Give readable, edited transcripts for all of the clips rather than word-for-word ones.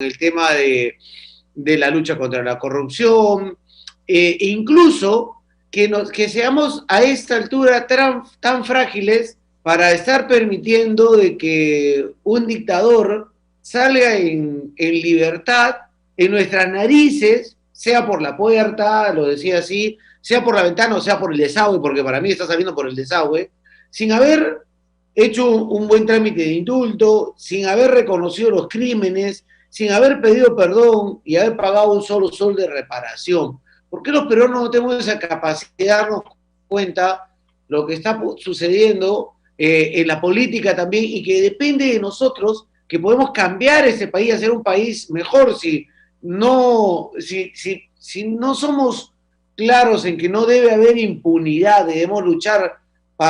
el tema de la lucha contra la corrupción, incluso que seamos a esta altura tan frágiles para estar permitiendo de que un dictador salga en libertad en nuestras narices, sea por la puerta, lo decía así, sea por la ventana o sea por el desagüe, porque para mí está saliendo por el desagüe, sin haber hecho un buen trámite de indulto, sin haber reconocido los crímenes, sin haber pedido perdón y haber pagado un solo sol de reparación. ¿Por qué los peruanos no tenemos esa capacidad de darnos cuenta lo que está sucediendo en la política también y que depende de nosotros, que podemos cambiar ese país, hacer un país mejor si no somos claros en que no debe haber impunidad, debemos luchar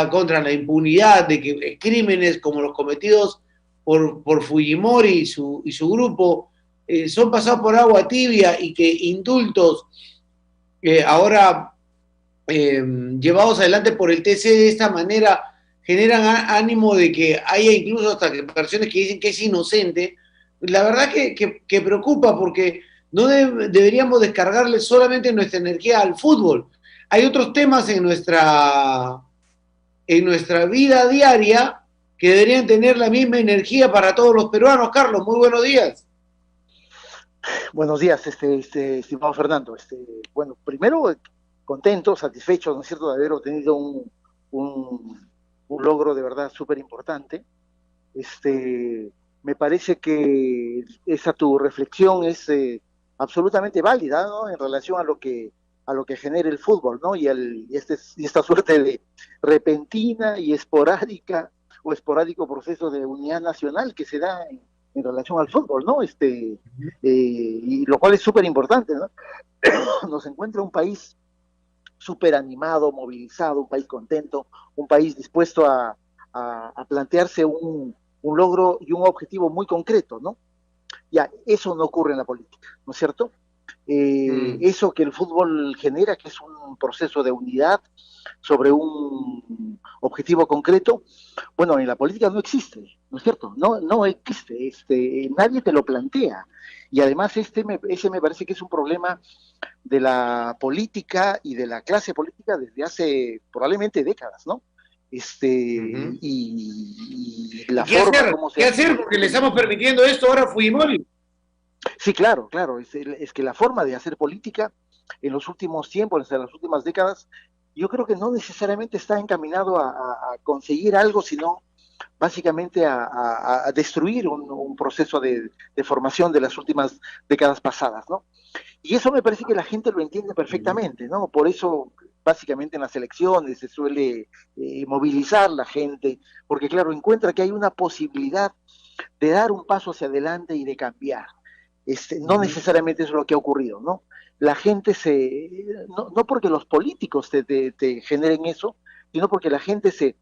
contra la impunidad, de que crímenes como los cometidos por Fujimori y su grupo son pasados por agua tibia y que indultos ahora llevados adelante por el TC de esta manera generan ánimo de que haya incluso hasta personas que dicen que es inocente. La verdad que preocupa porque no deberíamos descargarle solamente nuestra energía al fútbol. Hay otros temas en nuestra vida diaria que deberían tener la misma energía para todos los peruanos. Carlos, muy buenos días. Buenos días, estimado Fernando. Bueno, primero, contento, satisfecho, ¿no es cierto?, de haber obtenido un logro de verdad súper importante. Me parece que esa tu reflexión es absolutamente válida, ¿no?, en relación a lo que genera el fútbol, ¿no? Y esta suerte de repentina y esporádica o esporádico proceso de unidad nacional que se da en relación al fútbol, ¿no? Y lo cual es súper importante, ¿no? Nos encuentra un país súper animado, movilizado, un país contento, un país dispuesto a plantearse un logro y un objetivo muy concreto, ¿no? Ya, eso no ocurre en la política, ¿no es cierto? Eso que el fútbol genera, que es un proceso de unidad sobre un objetivo concreto, bueno, en la política no existe, ¿no es cierto? No existe, nadie te lo plantea. Y además ese me parece que es un problema de la política y de la clase política desde hace probablemente décadas, ¿no? Uh-huh. Y la ¿Y qué forma hacer? como se ¿Qué hace hacer? Porque le política. estamos permitiendo esto ahora a Fujimori. Sí, claro, claro, es que la forma de hacer política en los últimos tiempos, en las últimas décadas, yo creo que no necesariamente está encaminado a conseguir algo, sino básicamente a destruir un proceso de formación de las últimas décadas pasadas, ¿no? Y eso me parece que la gente lo entiende perfectamente, ¿no? Por eso, básicamente en las elecciones se suele movilizar la gente, porque claro, encuentra que hay una posibilidad de dar un paso hacia adelante y de cambiar. No Uh-huh. necesariamente eso es lo que ha ocurrido, ¿no? La gente no porque los políticos te generen eso, sino porque la gente se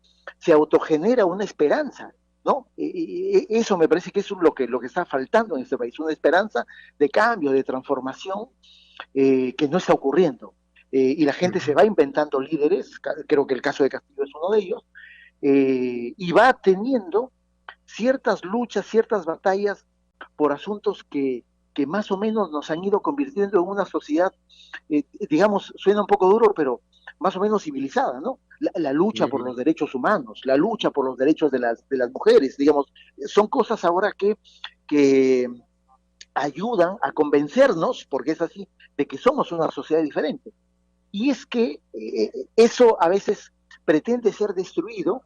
autogenera una esperanza, ¿no? Eso me parece que es lo que está faltando en este país, una esperanza de cambio, de transformación que no está ocurriendo. Y la gente se Uh-huh. va inventando líderes, creo que el caso de Castillo es uno de ellos, y va teniendo ciertas luchas, ciertas batallas por asuntos que más o menos nos han ido convirtiendo en una sociedad, digamos, suena un poco duro, pero más o menos civilizada, ¿no? La lucha por Uh-huh. los derechos humanos, la lucha por los derechos de las mujeres, digamos, son cosas ahora que ayudan a convencernos, porque es así, de que somos una sociedad diferente. Y es que eso a veces pretende ser destruido,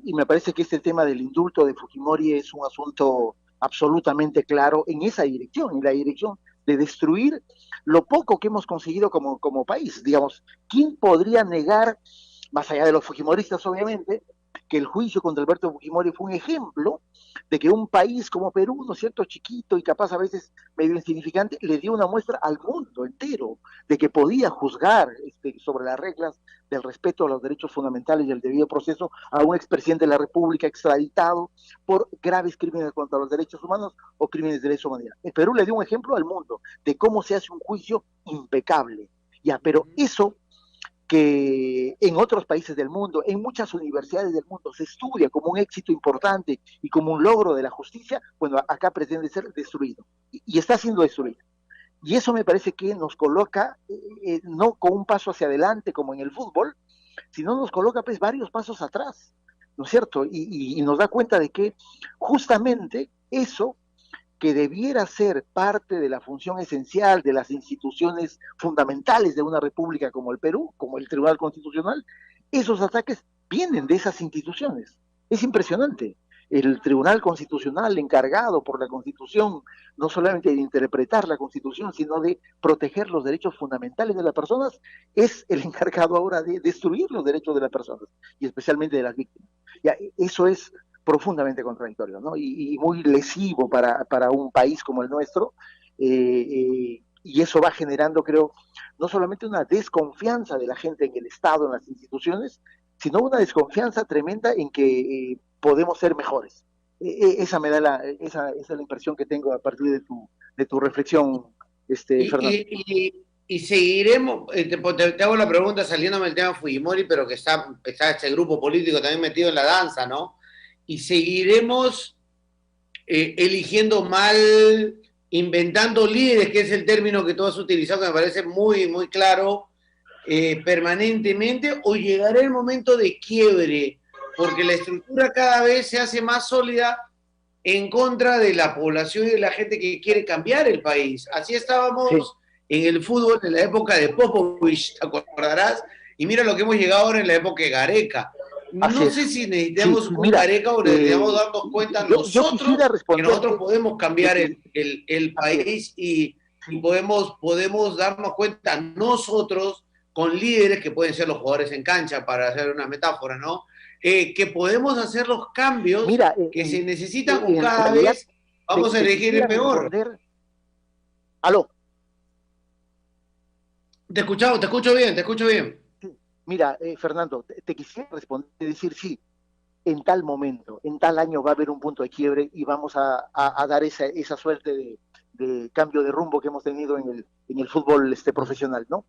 y me parece que este tema del indulto de Fujimori es un asunto absolutamente claro en la dirección de destruir lo poco que hemos conseguido como país. Digamos, ¿quién podría negar, más allá de los fujimoristas obviamente, que el juicio contra Alberto Fujimori fue un ejemplo de que un país como Perú, ¿no es cierto?, chiquito y capaz a veces medio insignificante, le dio una muestra al mundo entero de que podía juzgar sobre las reglas del respeto a los derechos fundamentales y el debido proceso a un expresidente de la República extraditado por graves crímenes contra los derechos humanos o crímenes de lesa humanidad. El Perú le dio un ejemplo al mundo de cómo se hace un juicio impecable. Ya, pero eso que en otros países del mundo, en muchas universidades del mundo, se estudia como un éxito importante y como un logro de la justicia, bueno, acá pretende ser destruido y está siendo destruido. Y eso me parece que nos coloca, no con un paso hacia adelante como en el fútbol, sino nos coloca pues varios pasos atrás, ¿no es cierto? Y nos da cuenta de que justamente eso que debiera ser parte de la función esencial de las instituciones fundamentales de una república como el Perú, como el Tribunal Constitucional, esos ataques vienen de esas instituciones. Es impresionante. El Tribunal Constitucional, encargado por la Constitución, no solamente de interpretar la Constitución, sino de proteger los derechos fundamentales de las personas, es el encargado ahora de destruir los derechos de las personas, y especialmente de las víctimas. Ya, eso es profundamente contradictorio, ¿no? Y muy lesivo para un país como el nuestro, y eso va generando, creo, no solamente una desconfianza de la gente en el Estado, en las instituciones, sino una desconfianza tremenda en que podemos ser mejores. Esa me da esa es la impresión que tengo a partir de tu reflexión, Fernando. Y seguiremos, te hago la pregunta saliéndome del tema Fujimori, pero que está este grupo político también metido en la danza, ¿no? Y seguiremos eligiendo mal, inventando líderes, que es el término que tú has utilizado, que me parece muy, muy claro, permanentemente, o llegará el momento de quiebre, porque la estructura cada vez se hace más sólida en contra de la población y de la gente que quiere cambiar el país. Así estábamos Sí, en el fútbol en la época de Popovich, ¿te acordarás? Y mira lo que hemos llegado ahora en la época de Gareca. así No es. sé si Sí, necesitamos y un mira, Gareca o necesitamos darnos cuenta yo quisiera nosotros que nosotros responderte, podemos yo cambiar quis- el así es, país y sí, podemos darnos cuenta nosotros con líderes que pueden ser los jugadores en cancha, para hacer una metáfora, ¿no? Que podemos hacer los cambios mira, que se necesitan o en cada realidad vez vamos a te elegir el quisiera peor. responder, aló. Te escucho bien, te escucho bien. Sí. Mira, Fernando, te quisiera responder, decir sí, en tal momento, en tal año va a haber un punto de quiebre y vamos a dar esa suerte de cambio de rumbo que hemos tenido en el fútbol profesional, ¿no?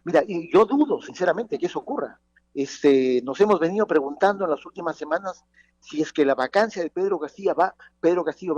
Mira, y yo dudo sinceramente que eso ocurra. Nos hemos venido preguntando en las últimas semanas si es que la vacancia de Pedro Castillo va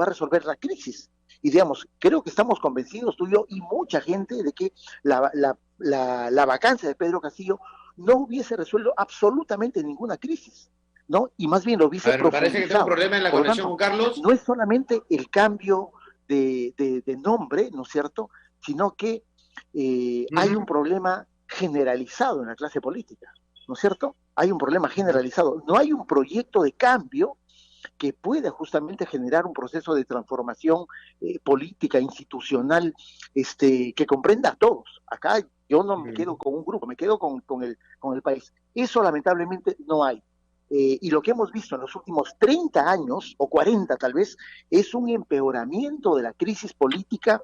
a resolver la crisis. Y digamos, creo que estamos convencidos tú y yo y mucha gente de que la vacancia de Pedro Castillo no hubiese resuelto absolutamente ninguna crisis, ¿no? Y más bien lo A hubiese ver, me parece que tengo un profundizado. problema en la Por lo conexión tanto, con Carlos. no es solamente el cambio de nombre, ¿no es cierto?, sino que Uh hay un -huh. problema generalizado en la clase política, ¿no es cierto? Hay un problema generalizado. No hay un proyecto de cambio que pueda justamente generar un proceso de transformación política, institucional, que comprenda a todos. Acá yo no me quedo con un grupo, me quedo con el país. Eso lamentablemente no hay. Y lo que hemos visto en los últimos 30 años, o 40 tal vez, es un empeoramiento de la crisis política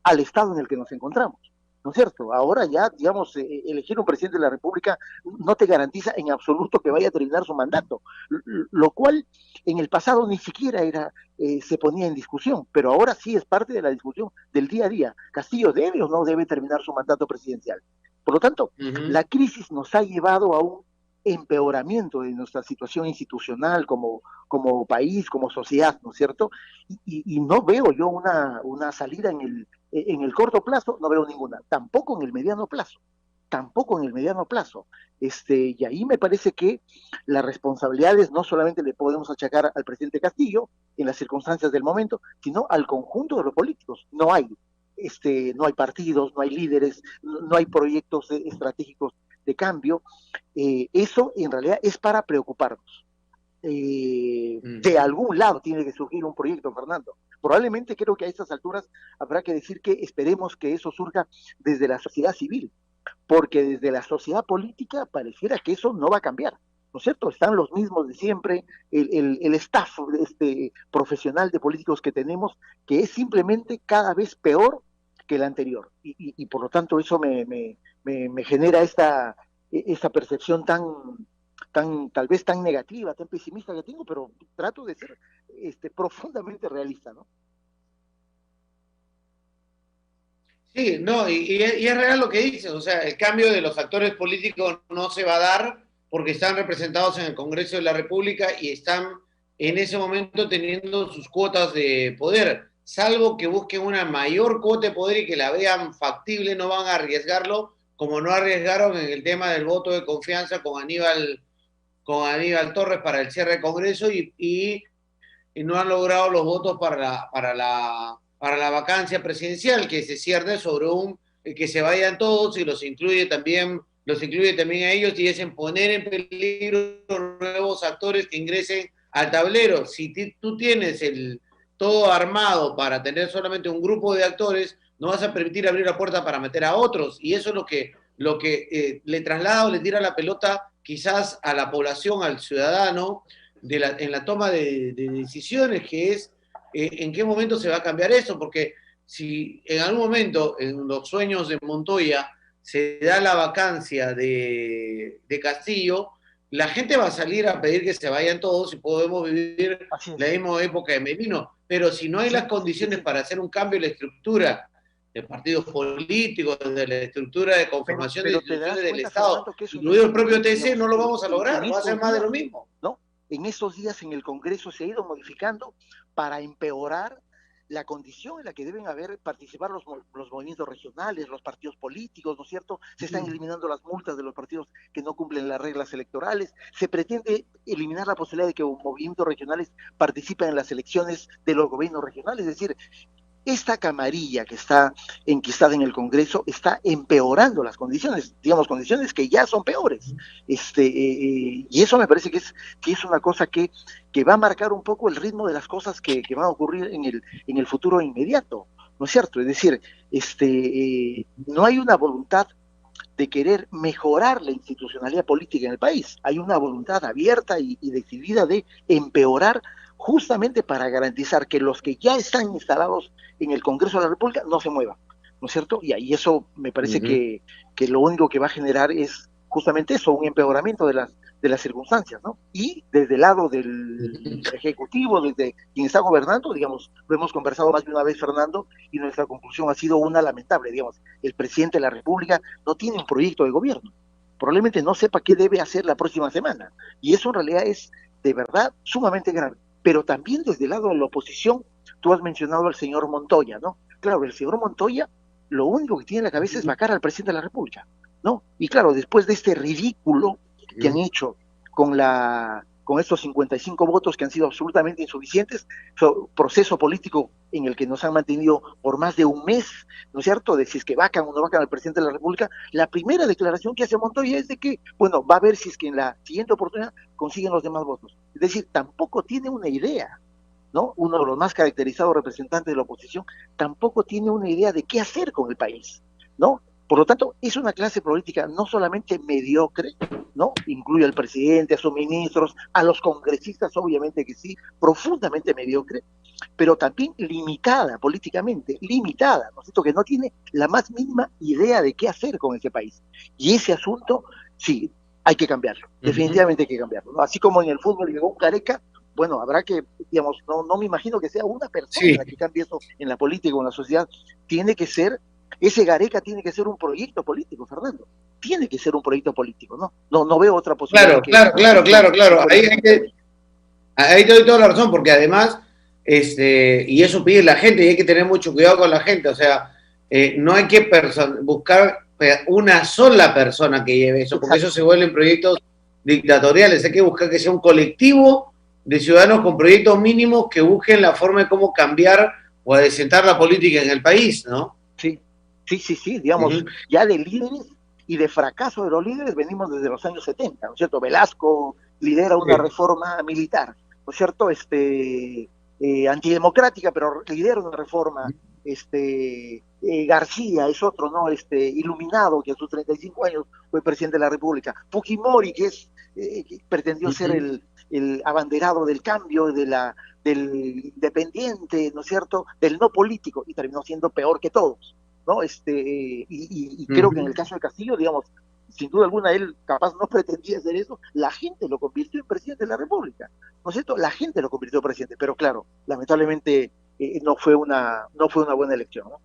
al estado en el que nos encontramos. ¿No es cierto? Ahora ya, digamos, elegir un presidente de la República no te garantiza en absoluto que vaya a terminar su mandato, lo cual en el pasado ni siquiera se ponía en discusión, pero ahora sí es parte de la discusión del día a día. ¿Castillo debe o no debe terminar su mandato presidencial? Por lo tanto, Uh -huh. la crisis nos ha llevado a un empeoramiento de nuestra situación institucional como país, como sociedad, ¿no es cierto? Y no veo yo una salida en el corto plazo, no veo ninguna, tampoco en el mediano plazo, tampoco en el mediano plazo. Y ahí me parece que las responsabilidades no solamente le podemos achacar al presidente Castillo en las circunstancias del momento, sino al conjunto de los políticos. No hay partidos, no hay líderes, no hay proyectos estratégicos de cambio. Eso en realidad es para preocuparnos. Uh De -huh. algún lado tiene que surgir un proyecto, Fernando. Probablemente creo que a estas alturas habrá que decir que esperemos que eso surja desde la sociedad civil, porque desde la sociedad política pareciera que eso no va a cambiar, ¿no es cierto? Están los mismos de siempre, el staff profesional de políticos que tenemos, que es simplemente cada vez peor que el anterior, y por lo tanto eso me genera esta percepción tal vez tan negativa, tan pesimista que tengo, pero trato de ser profundamente realista, ¿no? Sí, no, y es real lo que dices, o sea, el cambio de los actores políticos no se va a dar porque están representados en el Congreso de la República y están en ese momento teniendo sus cuotas de poder, salvo que busquen una mayor cuota de poder y que la vean factible, no van a arriesgarlo, como no arriesgaron en el tema del voto de confianza con Aníbal Torres para el cierre del Congreso y no han logrado los votos para la vacancia presidencial, que se cierne sobre que se vayan todos y los incluye también a ellos y es en poner en peligro nuevos actores que ingresen al tablero. Si tú tienes todo armado para tener solamente un grupo de actores, no vas a permitir abrir la puerta para meter a otros. Y eso es lo que le traslada o le tira la pelota quizás a la población, al ciudadano, en la toma de decisiones, que es en qué momento se va a cambiar eso, porque si en algún momento en los sueños de Montoya se da la vacancia de Castillo, la gente va a salir a pedir que se vayan todos y podemos vivir la misma época de Merino, pero si no hay las condiciones para hacer un cambio en la estructura de partidos políticos, de la estructura de conformación de instituciones del Estado, incluido el propio TC, no lo vamos a lograr, va a ser más de lo mismo. ¿No? En estos días en el Congreso se ha ido modificando para empeorar la condición en la que deben participar los movimientos regionales, los partidos políticos, ¿no es cierto? Se están eliminando las multas de los partidos que no cumplen las reglas electorales, se pretende eliminar la posibilidad de que movimientos regionales participen en las elecciones de los gobiernos regionales, es decir, esta camarilla que está enquistada en el Congreso está empeorando las condiciones, digamos, condiciones que ya son peores. Y eso me parece que es una cosa que va a marcar un poco el ritmo de las cosas que van a ocurrir en el futuro inmediato, ¿no es cierto? Es decir, no hay una voluntad de querer mejorar la institucionalidad política en el país, hay una voluntad abierta y decidida de empeorar justamente para garantizar que los que ya están instalados en el Congreso de la República no se muevan, ¿no es cierto? Y eso me parece que lo único que va a generar es justamente eso, un empeoramiento de las circunstancias, ¿no? Y desde el lado del Ejecutivo, desde quien está gobernando, digamos, lo hemos conversado más de una vez, Fernando, y nuestra conclusión ha sido una lamentable, digamos, el presidente de la República no tiene un proyecto de gobierno, probablemente no sepa qué debe hacer la próxima semana, y eso en realidad es de verdad sumamente grave. Pero también desde el lado de la oposición, tú has mencionado al señor Montoya, ¿no? Claro, el señor Montoya lo único que tiene en la cabeza es vacar al presidente de la República, ¿no? Y claro, después de este ridículo que han hecho con estos 55 votos que han sido absolutamente insuficientes, proceso político en el que nos han mantenido por más de un mes, ¿no es cierto?, de si es que vacan o no vacan al presidente de la República, la primera declaración que hace Montoya es de que, bueno, va a ver si es que en la siguiente oportunidad consiguen los demás votos. Es decir, tampoco tiene una idea, ¿no? Uno de los más caracterizados representantes de la oposición tampoco tiene una idea de qué hacer con el país, ¿no? Por lo tanto, es una clase política no solamente mediocre, ¿no? Incluye al presidente, a sus ministros, a los congresistas, obviamente que sí, profundamente mediocre, pero también limitada políticamente, limitada, ¿no es cierto?, que no tiene la más mínima idea de qué hacer con ese país. Y ese asunto, sí, hay que cambiarlo, definitivamente hay que cambiarlo, ¿no? Así como en el fútbol llegó un Careca, bueno, habrá que, digamos, no me imagino que sea una persona la que cambie eso en la política o en la sociedad, tiene que ser, ese Gareca tiene que ser un proyecto político, Fernando, tiene que ser un proyecto político, ¿no? No veo otra posibilidad. Claro. Ahí te doy toda la razón, porque además, y eso pide la gente, y hay que tener mucho cuidado con la gente, o sea, no hay que buscar una sola persona que lleve eso, porque eso se vuelven proyectos dictatoriales, hay que buscar que sea un colectivo de ciudadanos con proyectos mínimos que busquen la forma de cómo cambiar o adecentar la política en el país, ¿no? Sí, digamos, ya de líderes y de fracaso de los líderes venimos desde los años 70, ¿no es cierto? Velasco lidera una reforma militar, ¿no es cierto? Antidemocrática, pero lidera una reforma, García es otro, ¿no? Iluminado, que a sus 35 años fue presidente de la República, Fujimori, que pretendió ser el abanderado del cambio, del independiente, ¿no es cierto?, del no político, y terminó siendo peor que todos, ¿no? Creo que en el caso de Castillo, digamos, sin duda alguna él capaz no pretendía hacer eso, la gente lo convirtió en presidente de la República, ¿no es cierto? La gente lo convirtió en presidente, pero claro, lamentablemente no fue una buena elección, ¿no?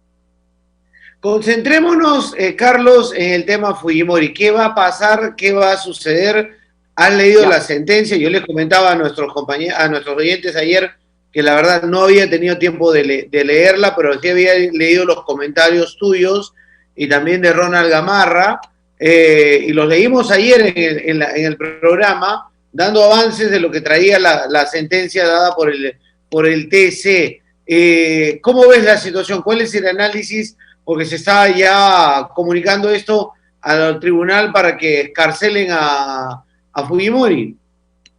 Concentrémonos, Carlos, en el tema Fujimori. ¿Qué va a pasar? ¿Qué va a suceder? ¿Han leído Ya. la sentencia? Yo les comentaba a nuestros compañeros, a nuestros oyentes ayer que la verdad no había tenido tiempo de leerla, pero sí había leído los comentarios tuyos y también de Ronald Gamarra, y los leímos ayer en el programa, dando avances de lo que traía la sentencia dada por el TC. ¿Cómo ves la situación? ¿Cuál es el análisis? Porque se está ya comunicando esto al tribunal para que escarcelen a Fujimori.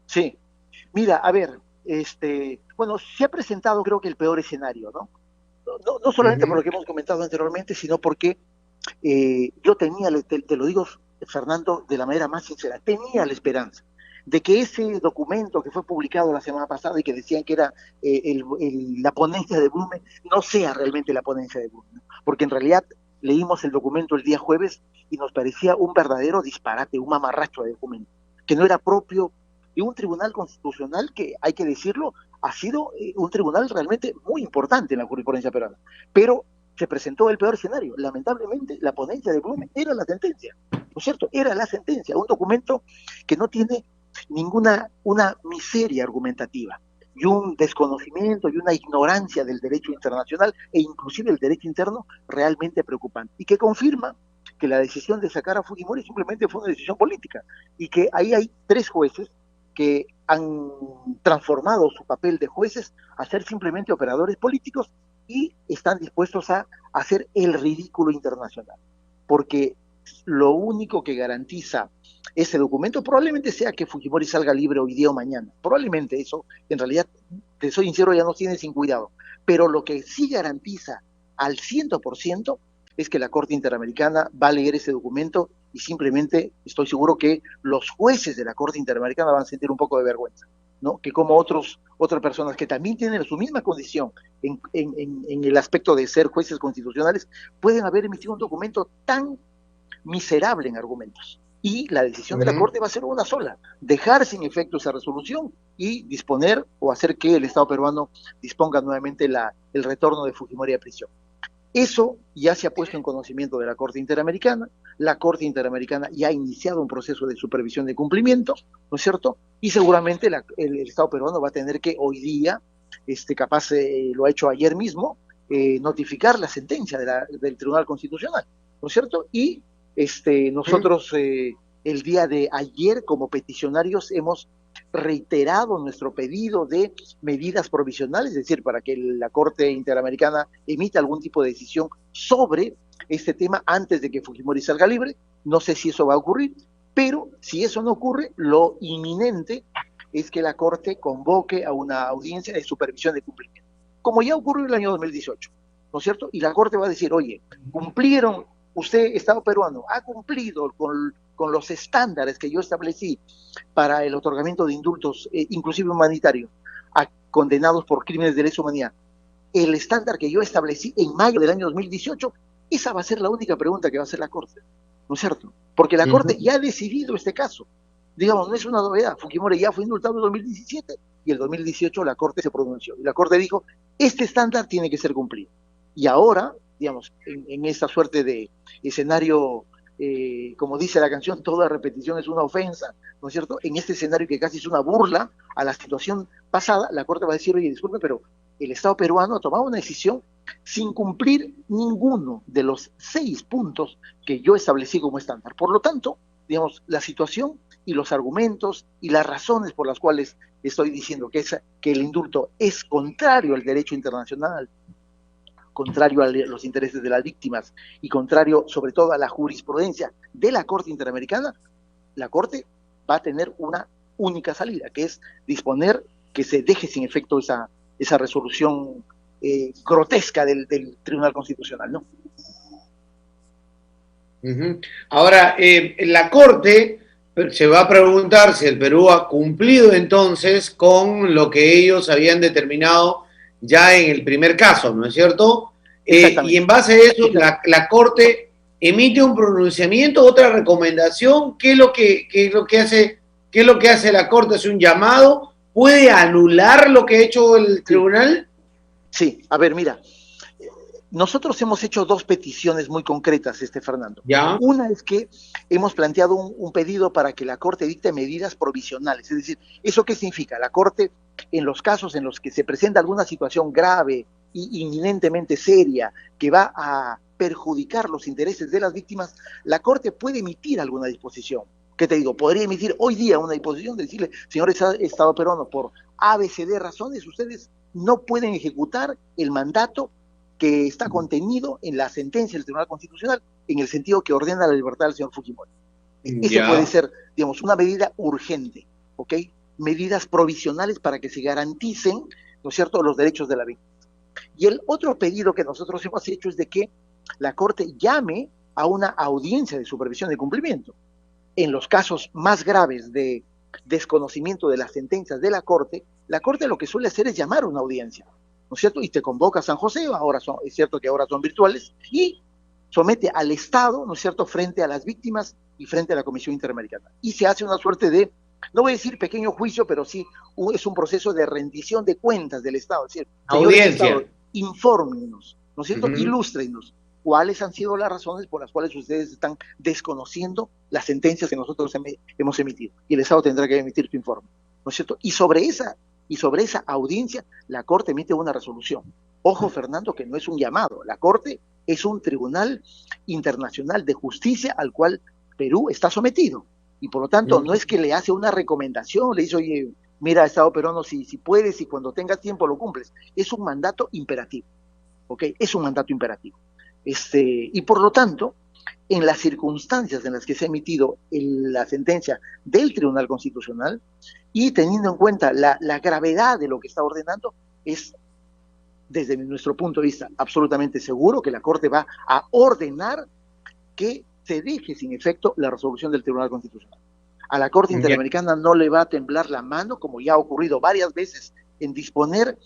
Sí, mira, a ver, bueno, se ha presentado creo que el peor escenario, ¿no? No solamente por lo que hemos comentado anteriormente, sino porque yo tenía, te lo digo, Fernando, de la manera más sincera, tenía la esperanza de que ese documento que fue publicado la semana pasada y que decían que era la ponencia de Blume, no sea realmente la ponencia de Blume, ¿no? Porque en realidad leímos el documento el día jueves y nos parecía un verdadero disparate, un mamarracho de documento, que no era propio de un tribunal constitucional que, hay que decirlo, ha sido un tribunal realmente muy importante en la jurisprudencia peruana. Pero se presentó el peor escenario. Lamentablemente, la ponencia de Blumen era la sentencia, ¿no es cierto? Era la sentencia, un documento que no tiene una miseria argumentativa y un desconocimiento y una ignorancia del derecho internacional e inclusive el derecho interno realmente preocupante y que confirma que la decisión de sacar a Fujimori simplemente fue una decisión política y que ahí hay 3 jueces que han transformado su papel de jueces a ser simplemente operadores políticos y están dispuestos a hacer el ridículo internacional. Porque lo único que garantiza ese documento probablemente sea que Fujimori salga libre hoy día o mañana. Probablemente eso, en realidad, te soy sincero, ya nos tiene sin cuidado. Pero lo que sí garantiza al 100% es que la Corte Interamericana va a leer ese documento y simplemente estoy seguro que los jueces de la Corte Interamericana van a sentir un poco de vergüenza, ¿no? Que como otras personas que también tienen su misma condición en el aspecto de ser jueces constitucionales, pueden haber emitido un documento tan miserable en argumentos. Y la decisión de la Corte va a ser una sola, dejar sin efecto esa resolución y disponer o hacer que el Estado peruano disponga nuevamente el retorno de Fujimori a prisión. Eso ya se ha puesto en conocimiento de la Corte Interamericana. La Corte Interamericana ya ha iniciado un proceso de supervisión de cumplimiento, ¿no es cierto? Y seguramente el Estado peruano va a tener que hoy día, capaz lo ha hecho ayer mismo, notificar la sentencia del Tribunal Constitucional, ¿no es cierto? Y nosotros el día de ayer como peticionarios hemos reiterado nuestro pedido de medidas provisionales, es decir, para que la Corte Interamericana emita algún tipo de decisión sobre este tema antes de que Fujimori salga libre. No sé si eso va a ocurrir, pero si eso no ocurre, lo inminente es que la Corte convoque a una audiencia de supervisión de cumplimiento, como ya ocurrió en el año 2018, ¿no es cierto? Y la Corte va a decir, oye, cumplieron, usted, Estado peruano, ha cumplido con los estándares que yo establecí para el otorgamiento de indultos, inclusive humanitarios, a condenados por crímenes de lesa humanidad. El estándar que yo establecí en mayo del año 2018, esa va a ser la única pregunta que va a hacer la Corte, ¿no es cierto? Porque la Corte ya ha decidido este caso. Digamos, no es una novedad. Fujimori ya fue indultado en 2017 y en 2018 la Corte se pronunció. Y la Corte dijo, este estándar tiene que ser cumplido. Y ahora, digamos, en esta suerte de escenario, como dice la canción, toda repetición es una ofensa, ¿no es cierto? En este escenario que casi es una burla a la situación pasada, la Corte va a decir, oye, disculpe, pero el Estado peruano ha tomado una decisión sin cumplir ninguno de los 6 puntos que yo establecí como estándar. Por lo tanto, digamos, la situación y los argumentos y las razones por las cuales estoy diciendo que el indulto es contrario al derecho internacional, contrario a los intereses de las víctimas y contrario sobre todo a la jurisprudencia de la Corte Interamericana, la Corte va a tener una única salida, que es disponer que se deje sin efecto esa resolución grotesca del Tribunal Constitucional, ¿no? Ahora, la Corte se va a preguntar si el Perú ha cumplido entonces con lo que ellos habían determinado ya en el primer caso, ¿no es cierto? Y en base a eso, la Corte emite un pronunciamiento, otra recomendación. ¿Qué es lo que hace la Corte? ¿Es un llamado? ¿Puede anular lo que ha hecho el tribunal? Sí, a ver, mira, nosotros hemos hecho dos peticiones muy concretas, Fernando. ¿Ya? Una es que hemos planteado un pedido para que la Corte dicte medidas provisionales. Es decir, ¿eso qué significa? La Corte, en los casos en los que se presenta alguna situación grave y inminentemente seria que va a perjudicar los intereses de las víctimas, la Corte puede emitir alguna disposición. ¿Qué te digo? Podría emitir hoy día una disposición de decirle, señor Estado peruano, por ABCD razones, ustedes no pueden ejecutar el mandato que está contenido en la sentencia del Tribunal Constitucional, en el sentido que ordena la libertad del señor Fujimori. Eso puede ser, digamos, una medida urgente, ¿ok? Medidas provisionales para que se garanticen, ¿no es cierto?, los derechos de la víctima. Y el otro pedido que nosotros hemos hecho es de que la Corte llame a una audiencia de supervisión de cumplimiento. En los casos más graves de desconocimiento de las sentencias de la Corte lo que suele hacer es llamar a una audiencia, ¿no es cierto? Y te convoca a San José, es cierto que ahora son virtuales, y somete al Estado, ¿no es cierto?, frente a las víctimas y frente a la Comisión Interamericana. Y se hace una suerte de, no voy a decir pequeño juicio, pero sí es un proceso de rendición de cuentas del Estado. Es decir, señores Estado, infórmenos, ¿no es cierto?, ilústrenos cuáles han sido las razones por las cuales ustedes están desconociendo las sentencias que nosotros hemos emitido. Y el Estado tendrá que emitir su informe, ¿no es cierto? Y sobre esa audiencia, la Corte emite una resolución. Ojo, Fernando, que no es un llamado. La Corte es un tribunal internacional de justicia al cual Perú está sometido. Y por lo tanto, no es que le hace una recomendación, le dice, oye, mira, Estado peruano, si puedes y cuando tengas tiempo lo cumples. Es un mandato imperativo, ¿ok? Es un mandato imperativo. Y por lo tanto, en las circunstancias en las que se ha emitido la sentencia del Tribunal Constitucional y teniendo en cuenta la gravedad de lo que está ordenando, es, desde nuestro punto de vista, absolutamente seguro que la Corte va a ordenar que se deje sin efecto la resolución del Tribunal Constitucional. A la Corte Interamericana no le va a temblar la mano, como ya ha ocurrido varias veces, en disponer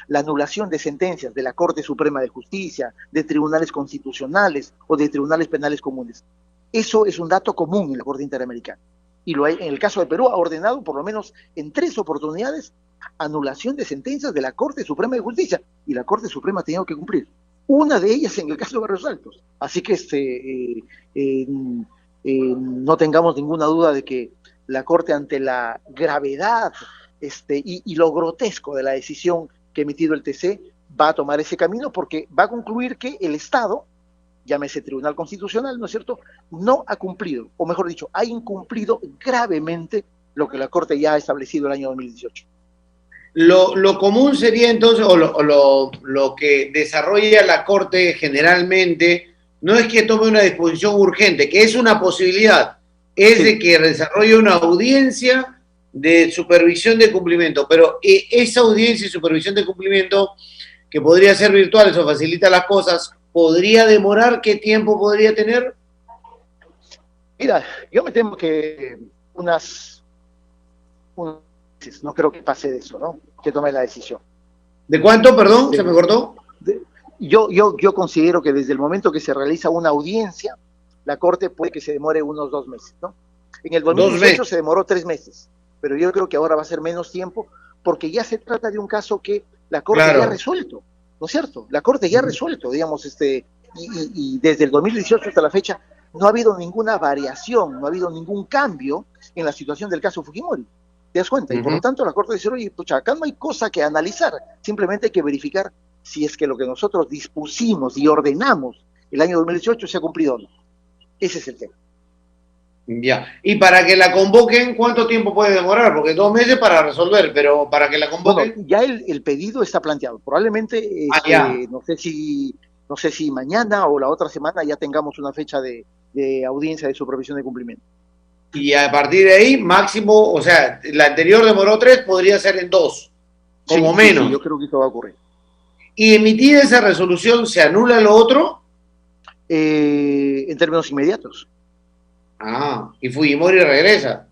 la anulación de sentencias de la Corte Suprema de Justicia, de tribunales constitucionales o de tribunales penales comunes. Eso es un dato común en la Corte Interamericana. Y en el caso de Perú ha ordenado, por lo menos en 3 oportunidades, anulación de sentencias de la Corte Suprema de Justicia. Y la Corte Suprema ha tenido que cumplir. Una de ellas en el caso de Barrios Altos. Así que no tengamos ninguna duda de que la Corte, ante la gravedad y lo grotesco de la decisión que ha emitido el TC, va a tomar ese camino porque va a concluir que el Estado, llámese Tribunal Constitucional, ¿no es cierto?, no ha cumplido, o mejor dicho, ha incumplido gravemente lo que la Corte ya ha establecido el año 2018. Lo común sería entonces, o lo que desarrolla la Corte generalmente, no es que tome una disposición urgente, que es una posibilidad, es de que desarrolle una audiencia de supervisión de cumplimiento, pero esa audiencia y supervisión de cumplimiento, que podría ser virtual, eso facilita las cosas, ¿podría demorar? ¿Qué tiempo podría tener? Mira, yo me temo que unas no creo que pase de eso, ¿no? Que tome la decisión. ¿De cuánto, perdón? ¿Se me cortó? Yo considero que desde el momento que se realiza una audiencia, la Corte puede que se demore unos 2 meses, ¿no? En el 2018 se demoró 3 meses, pero yo creo que ahora va a ser menos tiempo, porque ya se trata de un caso que la Corte ya ha resuelto, ¿no es cierto? La Corte ya ha resuelto, digamos, y desde el 2018 hasta la fecha no ha habido ninguna variación, no ha habido ningún cambio en la situación del caso Fujimori. ¿Te das cuenta? Y por lo tanto la Corte dice, oye, pucha, acá no hay cosa que analizar, simplemente hay que verificar si es que lo que nosotros dispusimos y ordenamos el año 2018 se ha cumplido o no. Ese es el tema. Ya, y para que la convoquen, ¿cuánto tiempo puede demorar? Porque 2 meses para resolver, pero para que la convoquen... Bueno, ya el pedido está planteado. Probablemente, no sé si mañana o la otra semana ya tengamos una fecha de audiencia de supervisión de cumplimiento. Y a partir de ahí, máximo, o sea, la anterior demoró 3, podría ser en 2, como menos. Sí, yo creo que eso va a ocurrir. ¿Y emitida esa resolución, se anula lo otro? En términos inmediatos. Y Fujimori regresa.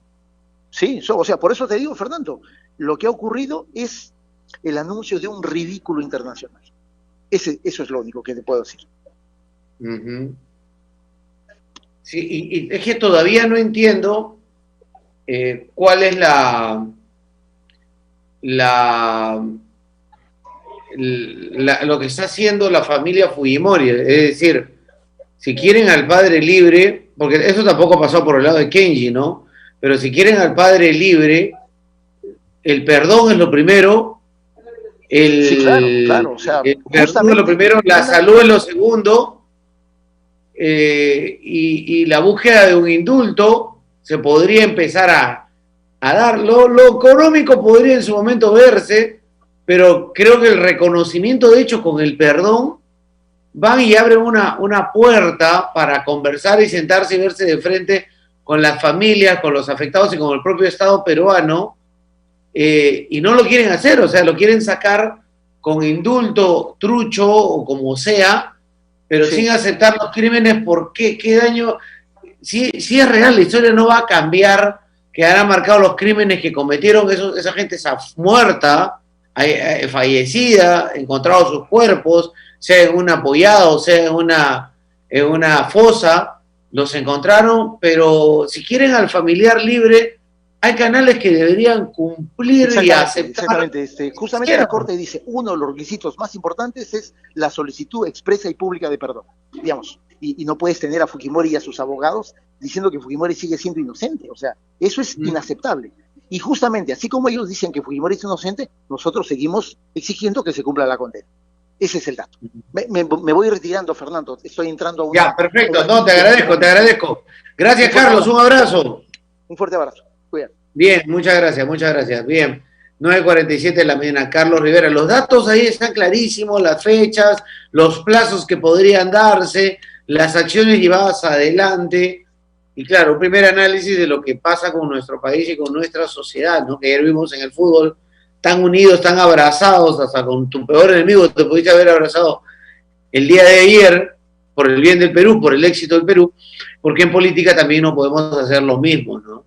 Sí, o sea, por eso te digo, Fernando, lo que ha ocurrido es el anuncio de un ridículo internacional. Eso es lo único que te puedo decir. Sí, y es que todavía no entiendo cuál es lo que está haciendo la familia Fujimori, es decir, si quieren al padre libre, porque eso tampoco pasó por el lado de Kenji, ¿no? Pero si quieren al padre libre, el perdón es lo primero, Sí, claro, claro. O sea, el perdón es lo primero, la salud es lo segundo, y la búsqueda de un indulto se podría empezar a darlo. Lo económico podría en su momento verse, pero creo que el reconocimiento, de hecho, con el perdón, van y abren una puerta para conversar y sentarse y verse de frente con las familias, con los afectados y con el propio Estado peruano, y no lo quieren hacer, o sea, lo quieren sacar con indulto trucho o como sea, pero sí, sin aceptar los crímenes. ¿Por qué? ¿Qué daño? Si es real, la historia no va a cambiar, quedarán marcados los crímenes que cometieron, esa gente está muerta, fallecida, encontrados sus cuerpos, sea en un apoyado, sea en una fosa, los encontraron, pero si quieren al familiar libre, hay canales que deberían cumplir y aceptar. Exactamente. Justamente la Corte dice, uno de los requisitos más importantes es la solicitud expresa y pública de perdón, digamos, y no puedes tener a Fujimori y a sus abogados diciendo que Fujimori sigue siendo inocente, o sea, eso es inaceptable. Y justamente, así como ellos dicen que Fujimori es inocente, nosotros seguimos exigiendo que se cumpla la condena. Ese es el dato. Me voy retirando, Fernando. Estoy entrando a una... Ya, perfecto. No, te agradezco. Gracias, Carlos. Un abrazo. Un fuerte abrazo. Cuídate. Bien, muchas gracias. Bien. 9:47 de la mañana. Carlos Rivera. Los datos ahí están clarísimos, las fechas, los plazos que podrían darse, las acciones llevadas adelante. Y claro, un primer análisis de lo que pasa con nuestro país y con nuestra sociedad, ¿no? Que ayer vimos en el fútbol, tan unidos, tan abrazados, hasta con tu peor enemigo te pudiste haber abrazado el día de ayer, por el bien del Perú, por el éxito del Perú, porque en política también no podemos hacer lo mismo, ¿no?